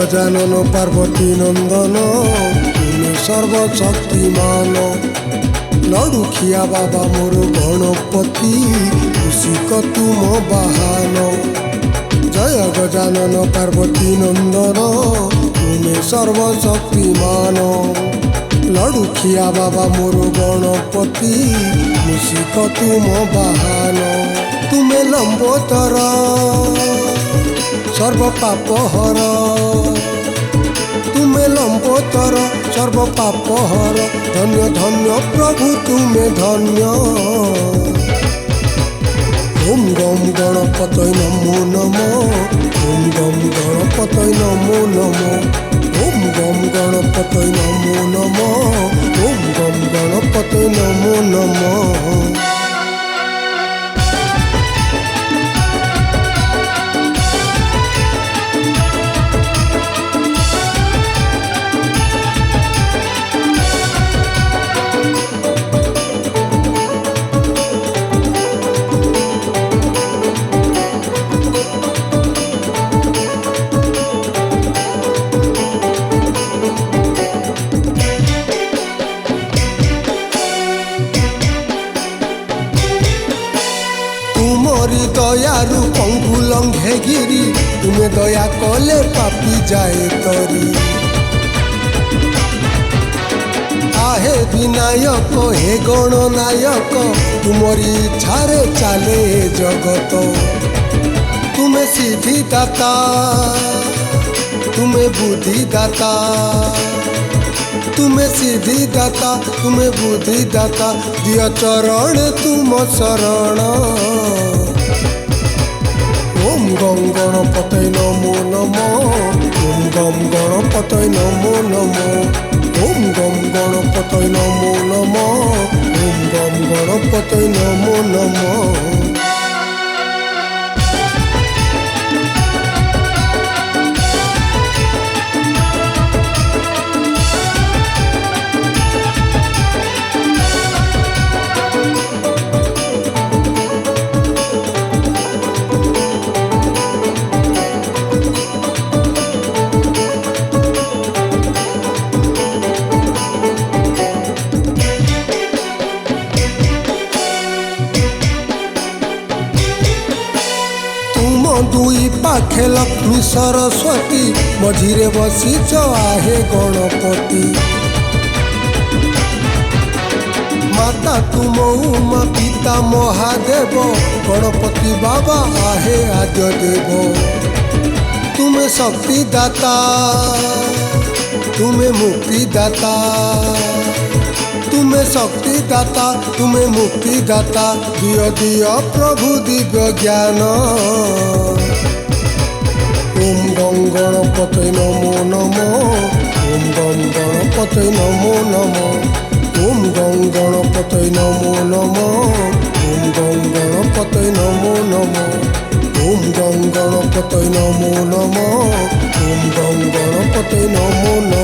गजानन पार्वती नंदन तुम्हें सर्वशक्तिमान। लडुखिया बाबा मोर गणपति खुशिक तुम बाहन। जय गजानन पार्वती नंदन तुम्हें सर्वशक्तिमान। लडुखिया बाबा मोर गणपति खुशिक तुम बाहन। तुम्हें लंबोदर सर्व पाप हर। तुम्हें लंबोदर सर्व पाप हर। धन्य धन्य प्रभु तुम्हें धन्य। ओम गम गणपतये नमो नमो। ओम गम गणपतये नमो नमो। ओम गम गणपतये नमो नमो। ओम गम गणपतये नमो नमो। तुमरी दयारु पंगु लंघे गिरी। तुम्हें दया कले पापी जाए तरी। आहे विनायक हे गणनायक तुमरी इच्छारे चाले जगत। तुम्हें सिद्धि दाता तुम्हें बुद्धि दाता। तुम्हें सिद्धि दाता तुम्हें बुद्धि दाता। दिय चरण तुम शरण। ओम गम गणपतये नमो नमो। ओम गम गणपतये नमो नमो। ओम गम गणपतये नमो नमो। ओम गम गणपतये नमो नमो। दुई पाखे लक्ष्मी सरस्वती मझिरे बसीच आहे गणपति। माता तुम उमा पिता महादेव गणपति बाबा आहे आद्य देव। तुम्हें शक्ति दाता तुम्हें मुक्ति दाता। तुम्हें शक्ति दाता तुम्हें मुक्ति दाता। दिय दिय प्रभु दिव्य ज्ञान। ओम गम गणपतये नमो नमो। ओम गम गणपतये नमो नमो। ओम गम गणपतये नमो नमो। ओम गम गणपतये नमो नमो। ओम गम गणपतये नमो नमो। ओम गम गणपतये नमो नमो।